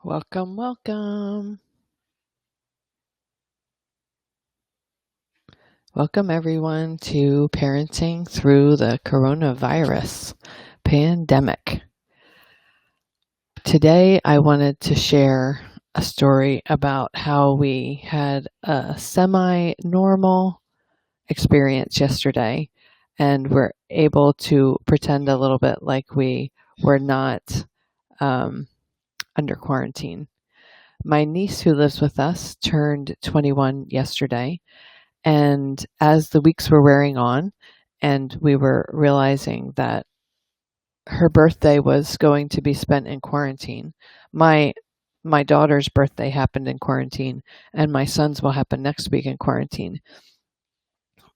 Welcome, welcome. Welcome, everyone, to Parenting Through the Coronavirus Pandemic. Today, I wanted to share a story about how we had a semi-normal experience yesterday and were able to pretend a little bit like we were not um, under quarantine. My niece, who lives with us, turned 21 yesterday. And as the weeks were wearing on and we were realizing that her birthday was going to be spent in quarantine, my my daughter's birthday happened in quarantine and my son's will happen next week in quarantine.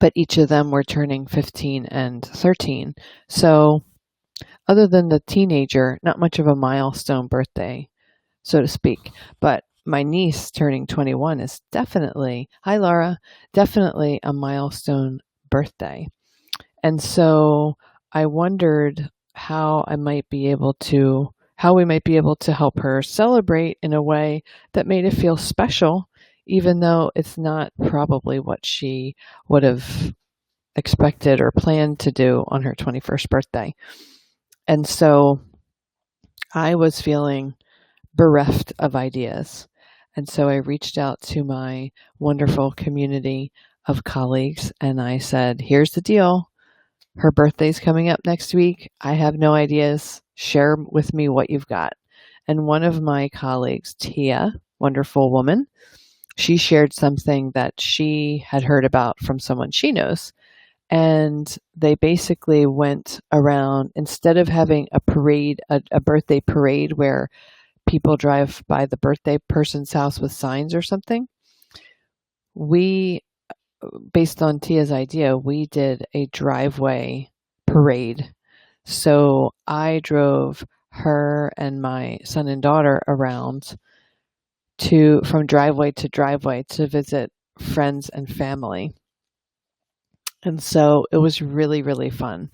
But each of them were turning 15 and 13. So other than the teenager, not much of a milestone birthday, so to speak. But my niece turning 21 is definitely, hi Laura, definitely a milestone birthday. And so I wondered how we might be able to help her celebrate in a way that made it feel special, even though it's not probably what she would have expected or planned to do on her 21st birthday. And so I was feeling bereft of ideas. And so I reached out to my wonderful community of colleagues and I said, here's the deal. Her birthday's coming up next week. I have no ideas. Share with me what you've got. And one of my colleagues, Tia, wonderful woman, she shared something that she had heard about from someone she knows. And they basically went around, instead of having a parade, a birthday parade where people drive by the birthday person's house with signs or something, we, based on Tia's idea, we did a driveway parade. So I drove her and my son and daughter around from driveway to visit friends and family. And so it was really, really fun.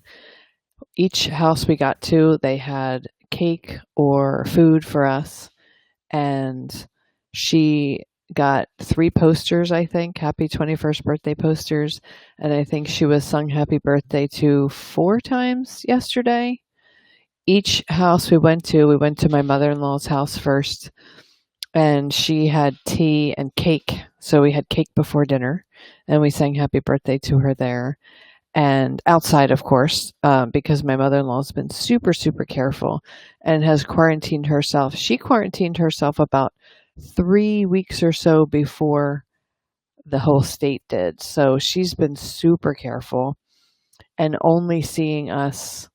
Each house we got to, they had cake or food for us. And she got 3 posters, I think, happy 21st birthday posters. And I think she was sung happy birthday to 4 times yesterday. Each house we went to my mother-in-law's house first, and she had tea and cake. So we had cake before dinner, and we sang happy birthday to her there. And outside, of course, because my mother-in-law's been super, super careful and has quarantined herself. She quarantined herself about 3 weeks or so before the whole state did. So she's been super careful and only seeing us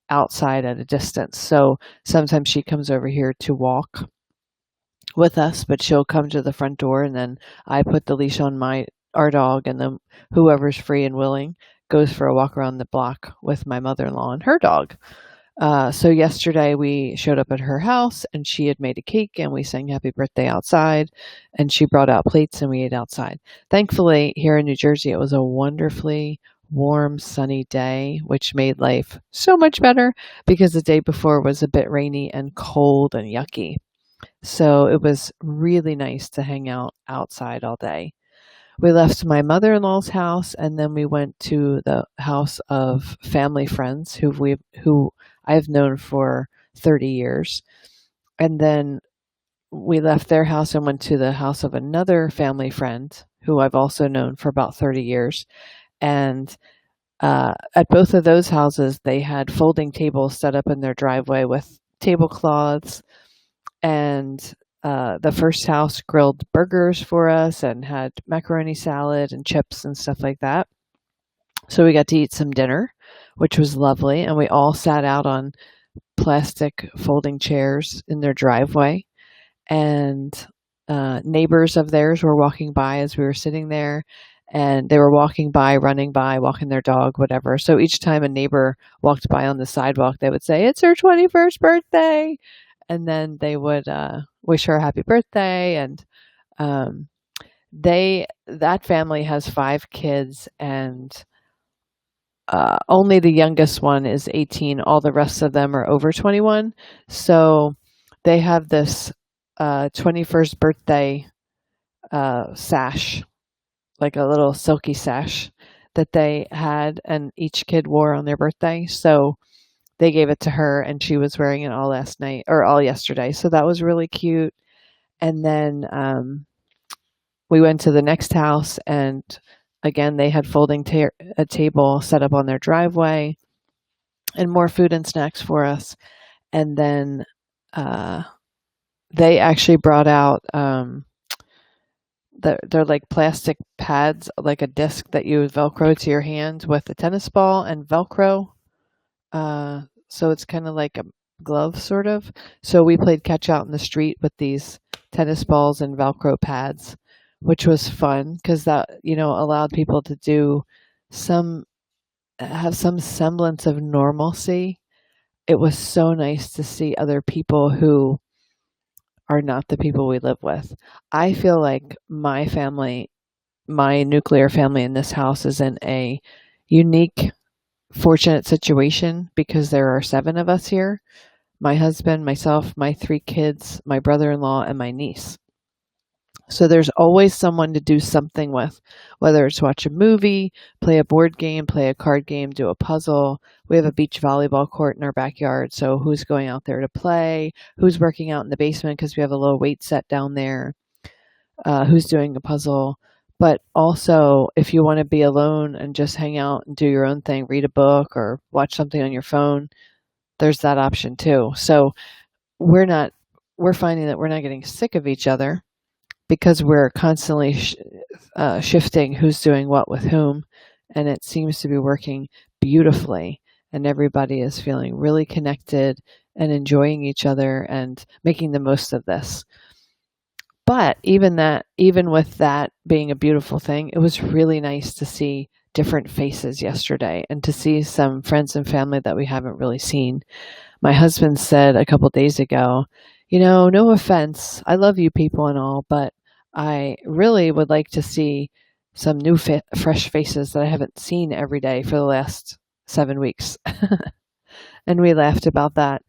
outside at a distance. So sometimes she comes over here to walk with us, but she'll come to the front door and then I put the leash on our dog, and then whoever's free and willing goes for a walk around the block with my mother-in-law and her dog. So yesterday we showed up at her house and she had made a cake and we sang happy birthday outside, and she brought out plates and we ate outside. Thankfully, here in New Jersey, it was a wonderfully warm, sunny day, which made life so much better because the day before was a bit rainy and cold and yucky. So it was really nice to hang out outside all day. We left my mother-in-law's house and then we went to the house of family friends who I've known for 30 years. And then we left their house and went to the house of another family friend who I've also known for about 30 years. And at both of those houses, they had folding tables set up in their driveway with tablecloths. And the first house grilled burgers for us and had macaroni salad and chips and stuff like that. So we got to eat some dinner, which was lovely. And we all sat out on plastic folding chairs in their driveway. And neighbors of theirs were walking by as we were sitting there. And they were walking by, running by, walking their dog, whatever. So each time a neighbor walked by on the sidewalk, they would say, "It's her 21st birthday." And then they would wish her a happy birthday. And um, that family has 5 kids, and only the youngest one is 18. All the rest of them are over 21. So they have this 21st birthday sash, like a little silky sash that they had, and each kid wore on their birthday. So they gave it to her, and she was wearing it all last night or all yesterday. So that was really cute. And then we went to the next house, and again, they had a table set up on their driveway and more food and snacks for us. And then uh, they actually brought out they're like plastic pads, like a disc that you Velcro to your hand with a tennis ball and Velcro. So it's kind of like a glove, sort of. So we played catch out in the street with these tennis balls and Velcro pads, which was fun because that, allowed people to some, have some semblance of normalcy. It was so nice to see other people who are not the people we live with. I feel like my nuclear family in this house is in a unique, fortunate situation because there are 7 of us here: my husband, myself, my 3 kids, my brother-in-law, and my niece. So there's always someone to do something with, whether it's watch a movie, play a board game, play a card game, do a puzzle. We have a beach volleyball court in our backyard, so who's going out there to play? Who's working out in the basement because we have a low weight set down there? Who's doing a puzzle? But also, if you want to be alone and just hang out and do your own thing, read a book or watch something on your phone, there's that option too. So we're finding that we're not getting sick of each other because we're constantly shifting who's doing what with whom, and it seems to be working beautifully. And everybody is feeling really connected and enjoying each other and making the most of this. But even with that being a beautiful thing, it was really nice to see different faces yesterday and to see some friends and family that we haven't really seen. My husband said a couple days ago, no offense, I love you people and all, but I really would like to see some new fresh faces that I haven't seen every day for the last 7 weeks. And we laughed about that.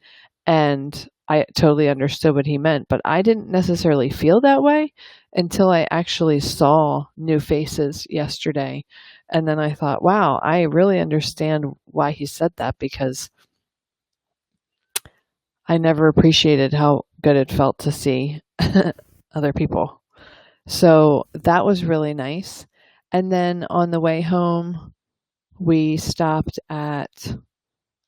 And I totally understood what he meant, but I didn't necessarily feel that way until I actually saw new faces yesterday. And then I thought, wow, I really understand why he said that, because I never appreciated how good it felt to see other people. So that was really nice. And then on the way home, we stopped at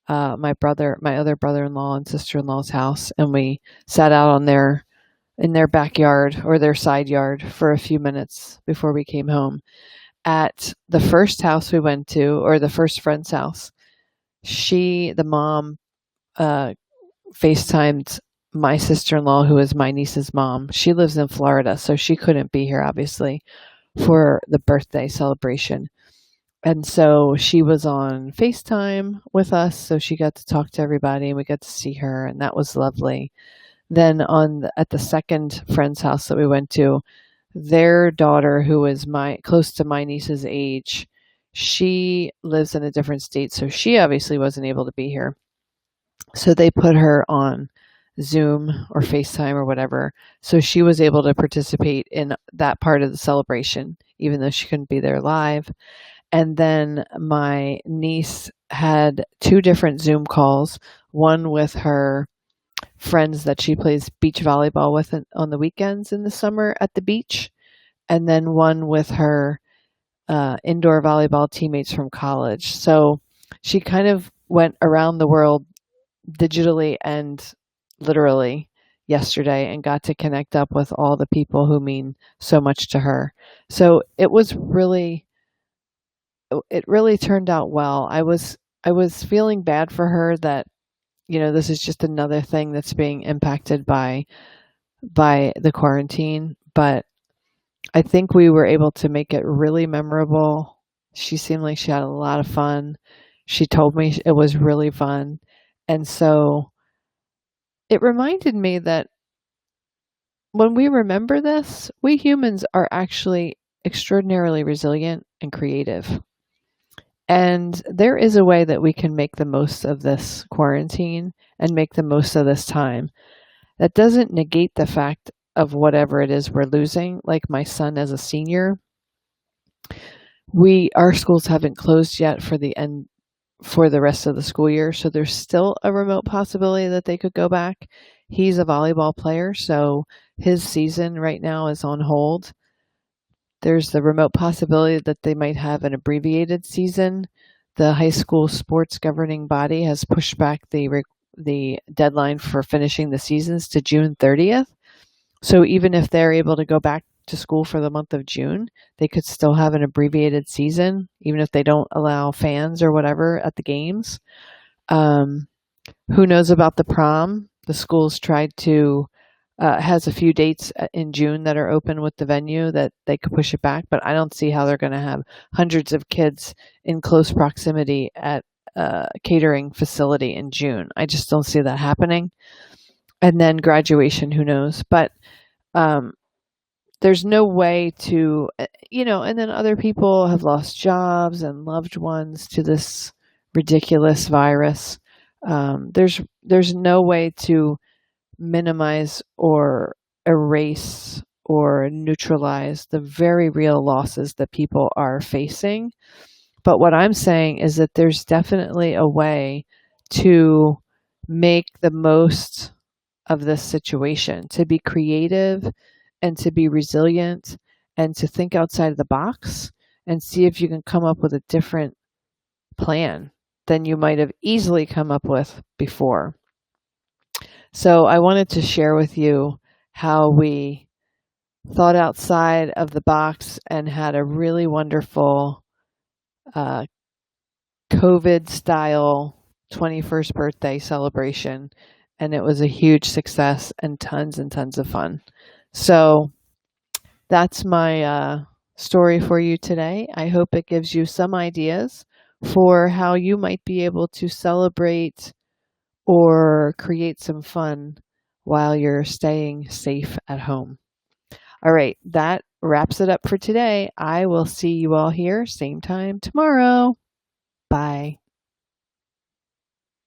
my other brother-in-law and sister-in-law's house, and we sat out in their backyard or their side yard for a few minutes before we came home. At the first house we went to, or the first friend's house, the mom, FaceTimed my sister-in-law, who is my niece's mom. She lives in Florida, so she couldn't be here, obviously, for the birthday celebration. And so she was on FaceTime with us, so she got to talk to everybody, and we got to see her, and that was lovely. Then at the second friend's house that we went to, their daughter, who is close to my niece's age, she lives in a different state, so she obviously wasn't able to be here. So they put her on Zoom or FaceTime or whatever, so she was able to participate in that part of the celebration, even though she couldn't be there live. And then my niece had 2 different Zoom calls, one with her friends that she plays beach volleyball with on the weekends in the summer at the beach, and then one with her indoor volleyball teammates from college. So she kind of went around the world digitally and literally yesterday and got to connect up with all the people who mean so much to her. So it really turned out well. I was feeling bad for her that, this is just another thing that's being impacted by the quarantine, but I think we were able to make it really memorable. She seemed like she had a lot of fun. She told me it was really fun. And so it reminded me that when we remember this, we humans are actually extraordinarily resilient and creative. And there is a way that we can make the most of this quarantine and make the most of this time. That doesn't negate the fact of whatever it is we're losing. Like my son as a senior, our schools haven't closed yet for the rest of the school year, so there's still a remote possibility that they could go back. He's a volleyball player, so his season right now is on hold. There's the remote possibility that they might have an abbreviated season. The high school sports governing body has pushed back the deadline for finishing the seasons to June 30th. So even if they're able to go back to school for the month of June, they could still have an abbreviated season, even if they don't allow fans or whatever at the games. Who knows about the prom? The school's tried to has a few dates in June that are open with the venue that they could push it back, but I don't see how they're going to have hundreds of kids in close proximity at a catering facility in June. I just don't see that happening. And then graduation, who knows? But there's no way to, and then other people have lost jobs and loved ones to this ridiculous virus. There's no way to minimize or erase or neutralize the very real losses that people are facing. But what I'm saying is that there's definitely a way to make the most of this situation, to be creative and to be resilient and to think outside of the box and see if you can come up with a different plan than you might have easily come up with before. So I wanted to share with you how we thought outside of the box and had a really wonderful COVID-style 21st birthday celebration. And it was a huge success and tons of fun. So that's my story for you today. I hope it gives you some ideas for how you might be able to celebrate or create some fun while you're staying safe at home. All right, that wraps it up for today. I will see you all here, same time tomorrow. Bye.